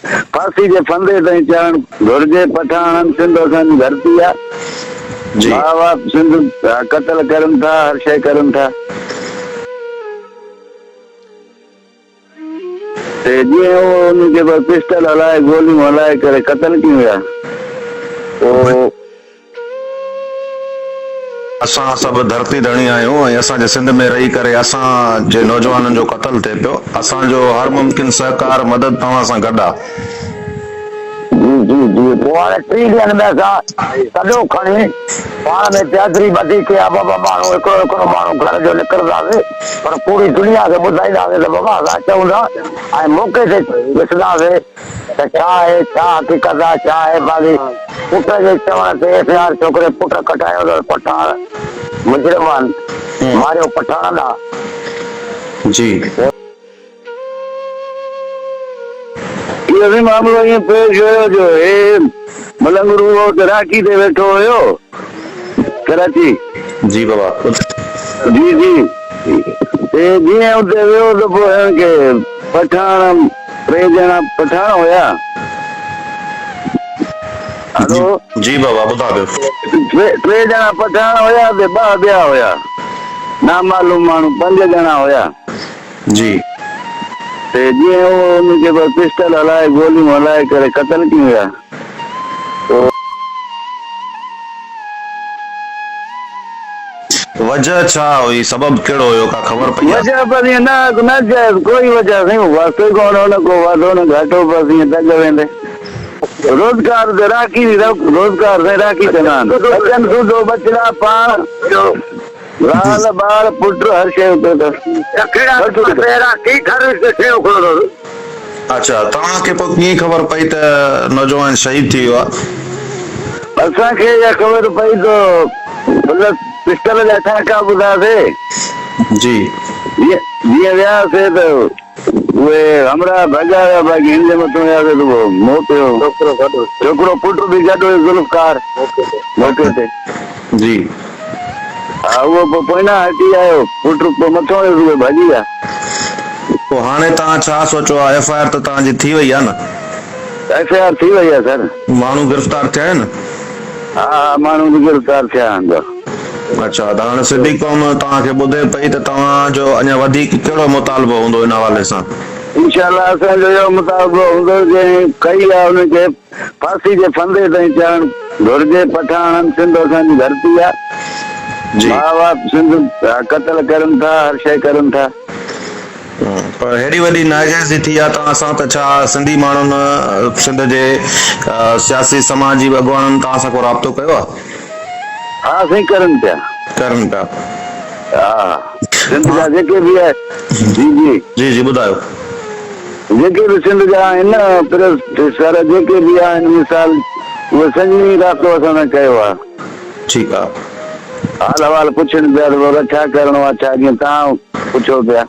फांसी जे फंदे ताईं चढ़ण घुर्जे। पठान सिंध असांजी धरती आहे। जी मां बाप सिंध कत्ल करनि था, हर शइ करनि था। ते जीअं उहो उनखे पिस्टल हलाए गोलियूं हलाए करे क़तल कयूं विया। पोइ असां सभु धरती धणी आहियूं ऐं असांजे सिंध में रही करे असांजे नौजवाननि जो क़तल थिए पियो। असांजो हर मुमकिन सहकार मदद तव्हां सां गॾु आहे। जी जी जी। पोइ हाणे 30 ॾींहंनि में असां सॼो खणी पाण में त्यादरी ॿधी कया। बाबा माण्हू हिकिड़ो हिकिड़ो माण्हू घर जो निकिरंदासीं, पर पूरी दुनिया खे ॿुधाईंदासीं त बाबा असां चऊं था ऐं मौक़े ते ॾिसंदासीं त छा आहे, छा हक़ीक़त आहे, छा आहे। बाक़ी पुट जे चवण ते एफआईआर छोकिरे पुट कटायो अथव। पठान मुजरिम मारियो पठान आहे। जी इहो बि मामिलो ईअं पेश हुयो जो हे मलंगरू राखी ते वेठो हुयो कराची। जी बाबा। जी जी। जीअं उते वियो त पोइ हिनखे पठान 3 ॼणा पठान हुया। हलो जी बाबा ॿुधा पियो। 3 ॼणा पठान हुया ते 2 ॿिया हुया नामालूम माण्हू 5 ॼणा हुया। जी ते जीअं उहो उनखे पिस्टल हलाए गोलियूं हलाए करे क़तल कयूं विया। वजह छा हुई, सबब कहिड़ो हुयो, का ख़बर पई आहे? वजह बस ईअं न जायज़ कोई वजह नहीं। वास्तव कोन न को वादो न घाटो, बस ईअं दग वेंदे रोज़गार ते राखी रोज़गार से राखी कंदा आहिनि। बचन सूदो बचड़ा पाण लाल ॿार पुट हर शइ उते अथसि। अच्छा, तव्हांखे पोइ कीअं ख़बर पई त नौजवान शहीद थी वियो आहे? असांखे इहा ख़बर पई त पिस्टल जा टाका ॿुधासीं। जी जीअं वियासीं त उहे हमरा भॼाया, बाक़ी हिन जे मथां वियासीं त उहो मौत जो छोकिरो पुट बि गॾु हुयो ज़ुल्फ़कार मौके ते। जी हा उहो पोइ पोइना हटी आयो, पुट पोइ मथां हुयो उहे भॼी विया। पोइ हाणे तव्हां छा सोचो आहे? एफआईआर त तव्हांजी थी वई आहे न? एफआईआर थी वई आहे सर। माण्हू गिरफ़्तार थिया आहिनि? हा माण्हू बि गिरफ़्तार थिया आहिनि। अच्छा, त हाणे सिंधी क़ौम तव्हांखे ॿुधे पई त तव्हांजो अञा वधीक कहिड़ो मुतालबो हूंदो इन हवाले सां? इंशाअल्लाह असांजो इहो मुतालबो हूंदो जंहिं कई आहे उनखे फांसी जे फंदे ताईं चढ़ण घुर्जे। पठान सिंध असांजी धरती आहे। मां बाप सिंध कत्ल करनि था, हर शइ करनि था। पर हेॾी वॾी नाजाइज़ी थी आहे तव्हां सां, त छा सिंधी माण्हुनि सिंध जे सियासी समाजी अॻुवाननि तव्हां सां को राब्तो कयो आहे? हा साईं करनि पिया। हा सिंध जा जेके बि आहे। जी जी जी जी ॿुधायो। जेके बि सिंध जा आहिनि न प्रेस सर जेके बि आहिनि मिसाल उहे सॼी राब्तो असां सां कयो आहे। ठीकु आहे। हाल अहिवाल पुछनि पिया त बाबा छा करिणो आहे, छा जीअं तव्हां पुछो पिया।